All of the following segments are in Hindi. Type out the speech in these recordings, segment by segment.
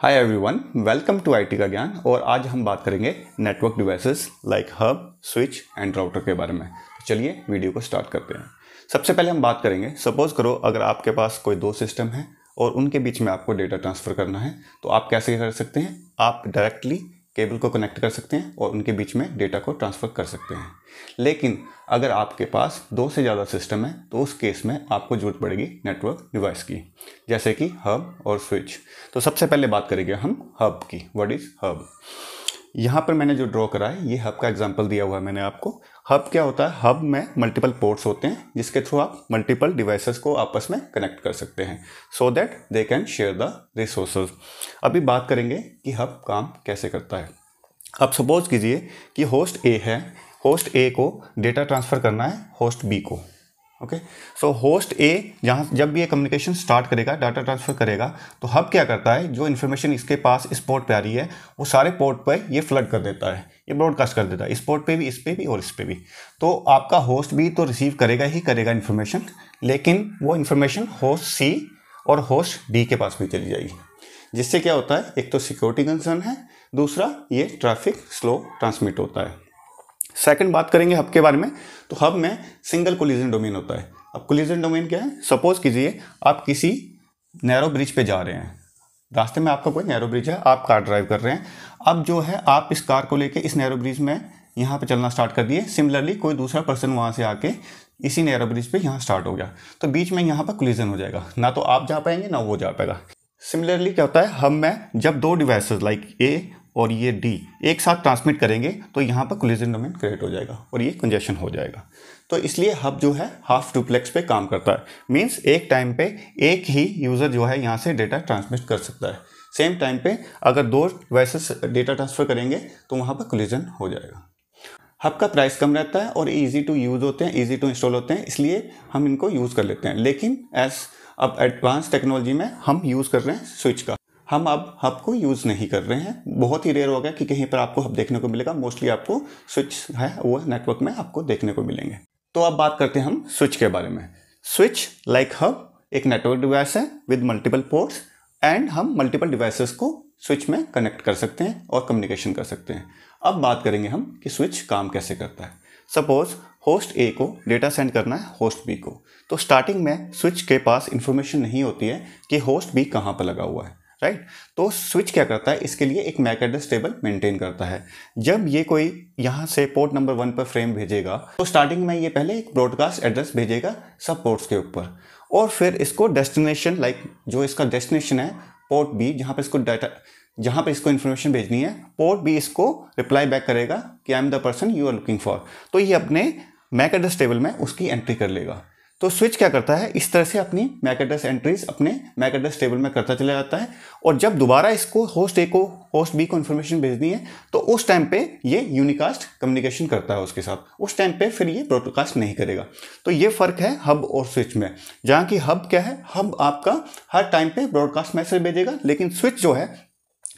Hi everyone, welcome to IT का ज्ञान। और आज हम बात करेंगे network devices like hub, switch and router के बारे में। तो चलिए वीडियो को स्टार्ट करते हैं। सबसे पहले हम बात करेंगे, सपोज करो अगर आपके पास कोई दो सिस्टम है और उनके बीच में आपको डेटा ट्रांसफ़र करना है, तो आप कैसे कर सकते हैं। आप डायरेक्टली केबल को कनेक्ट कर सकते हैं और उनके बीच में डेटा को ट्रांसफ़र कर सकते हैं। लेकिन अगर आपके पास दो से ज़्यादा सिस्टम है तो उस केस में आपको ज़रूरत पड़ेगी नेटवर्क डिवाइस की, जैसे कि हब और स्विच। तो सबसे पहले बात करेंगे हम हब की। What is hub? यहाँ पर मैंने जो ड्रॉ करा है ये हब का एग्जांपल दिया हुआ है मैंने आपको। हब क्या होता है? हब में मल्टीपल पोर्ट्स होते हैं जिसके थ्रू आप मल्टीपल डिवाइसेस को आपस में कनेक्ट कर सकते हैं so that they can share the resources. अभी बात करेंगे कि हब काम कैसे करता है। अब सपोज कीजिए कि होस्ट ए है, होस्ट ए को डेटा ट्रांसफ़र करना है होस्ट बी को। ओके, सो होस्ट ए जहाँ जब भी ये कम्युनिकेशन स्टार्ट करेगा, डाटा ट्रांसफ़र करेगा, तो हब क्या करता है, जो इन्फॉर्मेशन इसके पास इस पोर्ट पे आ रही है वो सारे पोर्ट पर ये फ्लड कर देता है, ये ब्रॉडकास्ट कर देता है, इस पोर्ट पे भी, इस पे भी और इस पे भी। तो आपका होस्ट भी तो रिसीव करेगा ही करेगा इन्फॉर्मेशन, लेकिन वो इन्फॉर्मेशन होस्ट सी और होस्ट डी के पास भी चली जाएगी, जिससे क्या होता है, एक तो सिक्योरिटी कंसर्न है, दूसरा ये ट्रैफिक स्लो ट्रांसमिट होता है। सेकंड बात करेंगे हब के बारे में। तो हब में सिंगल कोलिजन डोमेन होता है। अब कोलिजन डोमेन क्या है? सपोज कीजिए आप किसी नैरो ब्रिज पे जा रहे हैं, रास्ते में आपका कोई नैरो ब्रिज है, आप कार ड्राइव कर रहे हैं। अब जो है आप इस कार को लेके इस नैरो ब्रिज में यहाँ पे चलना स्टार्ट कर दिए। सिमिलरली कोई दूसरा पर्सन वहाँ से आके इसी नैरो ब्रिज पे यहाँ स्टार्ट हो गया, तो बीच में यहाँ पर कोलिजन हो जाएगा, ना तो आप जा पाएंगे ना वो जा पाएगा। सिमिलरली क्या होता है, हब में जब दो डिवाइसेस लाइक ए और ये डी एक साथ ट्रांसमिट करेंगे तो यहाँ पर कोलिजन डोमेन क्रिएट हो जाएगा और ये कंजेशन हो जाएगा। तो इसलिए हब जो है हाफ डुप्लेक्स पे काम करता है। मींस एक टाइम पे एक ही यूज़र जो है यहाँ से डेटा ट्रांसमिट कर सकता है। सेम टाइम पे अगर दो डिवाइसेस डेटा ट्रांसफ़र करेंगे तो वहाँ पर कोलिजन हो जाएगा। हब का प्राइस कम रहता है और ईजी टू यूज़ होते हैं, ईजी टू इंस्टॉल होते हैं, इसलिए हम इनको यूज़ कर लेते हैं। लेकिन अब एडवांस टेक्नोलॉजी में हम यूज़ कर रहे हैं स्विच का। हम अब हब को यूज़ नहीं कर रहे हैं। बहुत ही रेयर हो गया कि कहीं पर आपको हब देखने को मिलेगा। मोस्टली आपको स्विच है वो नेटवर्क में आपको देखने को मिलेंगे। तो अब बात करते हैं हम स्विच के बारे में। स्विच लाइक हब एक नेटवर्क डिवाइस है विद मल्टीपल पोर्ट्स एंड हम मल्टीपल डिवाइसेस को स्विच में कनेक्ट कर सकते हैं और कम्युनिकेशन कर सकते हैं। अब बात करेंगे हम कि स्विच काम कैसे करता है। सपोज होस्ट ए को डेटा सेंड करना है होस्ट बी को, तो स्टार्टिंग में स्विच के पास इंफॉर्मेशन नहीं होती है कि होस्ट बी कहाँ पर लगा हुआ है, राइट। तो स्विच क्या करता है, इसके लिए एक मैक एड्रेस टेबल मेंटेन करता है। जब ये कोई यहाँ से पोर्ट नंबर 1 पर फ्रेम भेजेगा तो स्टार्टिंग में ये पहले एक ब्रॉडकास्ट एड्रेस भेजेगा सब पोर्ट्स के ऊपर, और फिर इसको डेस्टिनेशन लाइक जो इसका डेस्टिनेशन है पोर्ट बी, जहाँ पे इसको इन्फॉर्मेशन भेजनी है, पोर्ट बी इसको रिप्लाई बैक करेगा कि I am the person you are looking for. तो ये अपने मैक एड्रेस टेबल में उसकी एंट्री कर लेगा। तो स्विच क्या करता है, इस तरह से अपनी मैक एड्रेस एंट्रीज अपने मैक एड्रेस टेबल में करता चला जाता है, और जब दोबारा इसको होस्ट ए को होस्ट बी को इन्फॉर्मेशन भेजनी है तो उस टाइम पे ये यूनिकास्ट कम्युनिकेशन करता है उसके साथ। उस टाइम पे फिर ये ब्रॉडकास्ट नहीं करेगा। तो ये फ़र्क है हब और स्विच में, जहाँ की हब क्या है, हब आपका हर टाइम पे ब्रॉडकास्ट मैसेज भेजेगा, लेकिन स्विच जो है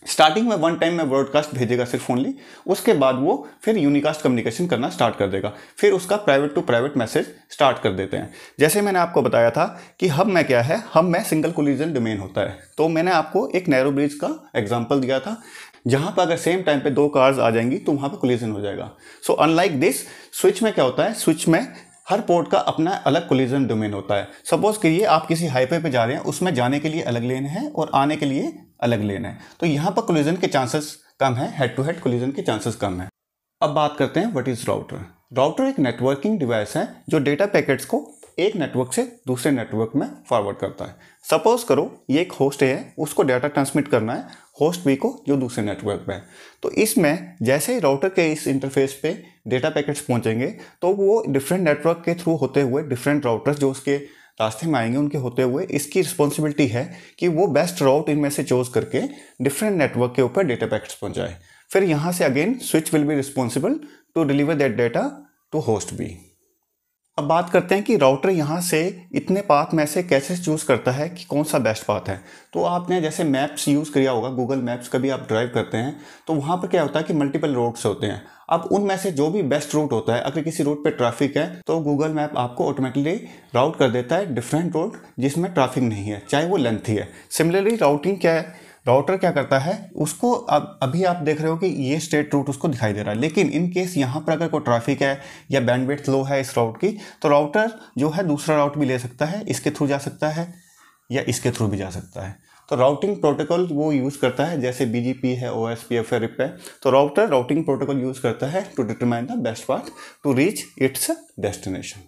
स्टार्टिंग में वन टाइम में ब्रॉडकास्ट भेजेगा सिर्फ ओनली, उसके बाद वो फिर यूनिकास्ट कम्युनिकेशन करना स्टार्ट कर देगा। फिर उसका private to private message start कर देते हैं। जैसे मैंने आपको बताया था कि हब में क्या है, हब में सिंगल कोलिजन डोमेन होता है। तो मैंने आपको एक नैरो ब्रिज का एग्जाम्पल दिया था, जहाँ पर अगर सेम टाइम पे दो कार्स आ जाएंगी तो वहाँ पर कोलिजन हो जाएगा। सो अनलाइक दिस स्विच में क्या होता है, स्विच में हर पोर्ट का अपना अलग कोलिजन डोमेन होता है। सपोज करिए आप किसी हाईवे पे जा रहे हैं, उसमें जाने के लिए अलग लेन है और आने के लिए अलग लेन है, तो यहाँ पर कोलिजन के चांसेस कम है, हेड टू हेड कोलिजन के चांसेस कम है। अब बात करते हैं व्हाट इज राउटर। राउटर एक नेटवर्किंग डिवाइस है जो डेटा पैकेट्स को एक नेटवर्क से दूसरे नेटवर्क में फॉरवर्ड करता है। सपोज करो ये एक होस्ट है, उसको डाटा ट्रांसमिट करना है होस्ट बी को जो दूसरे नेटवर्क पे है। तो इसमें जैसे ही राउटर के इस इंटरफेस पे डेटा पैकेट्स पहुंचेंगे तो वो डिफरेंट नेटवर्क के थ्रू होते हुए डिफरेंट राउटर्स जो उसके रास्ते में आएंगे उनके होते हुए इसकी रिस्पॉन्सिबिलिटी है कि वो बेस्ट राउट इनमें से चूज करके डिफरेंट नेटवर्क के ऊपर डेटा पैकेट्स पहुंचाए। फिर यहाँ से again switch will be responsible to deliver that data to host B. अब बात करते हैं कि राउटर यहाँ से इतने पाथ में से कैसे चूज करता है कि कौन सा बेस्ट पाथ है। तो आपने जैसे मैप्स यूज़ किया होगा, गूगल मैप्स, कभी आप ड्राइव करते हैं तो वहाँ पर क्या होता है कि मल्टीपल रूट्स होते हैं। अब उनमें से जो भी बेस्ट रूट होता है, अगर किसी रूट पे ट्रैफिक है तो गूगल मैप आपको ऑटोमेटिकली राउट कर देता है डिफरेंट रूट जिसमें ट्रैफिक नहीं है, चाहे वो लेंथी है। सिमिलरली राउटिंग क्या है, राउटर क्या करता है, उसको अभी आप देख रहे हो कि ये स्ट्रेट रूट उसको दिखाई दे रहा है, लेकिन इन केस यहाँ पर अगर कोई ट्रैफिक है या बैंडविड्थ लो है इस राउट की, तो राउटर जो है दूसरा राउट भी ले सकता है, इसके थ्रू जा सकता है या इसके थ्रू भी जा सकता है। तो राउटिंग प्रोटोकॉल वो यूज़ करता है, जैसे BGP है, OSPF है, RIP है, तो राउटर राउटिंग प्रोटोकॉल यूज़ करता है to determine the best path to reach its destination.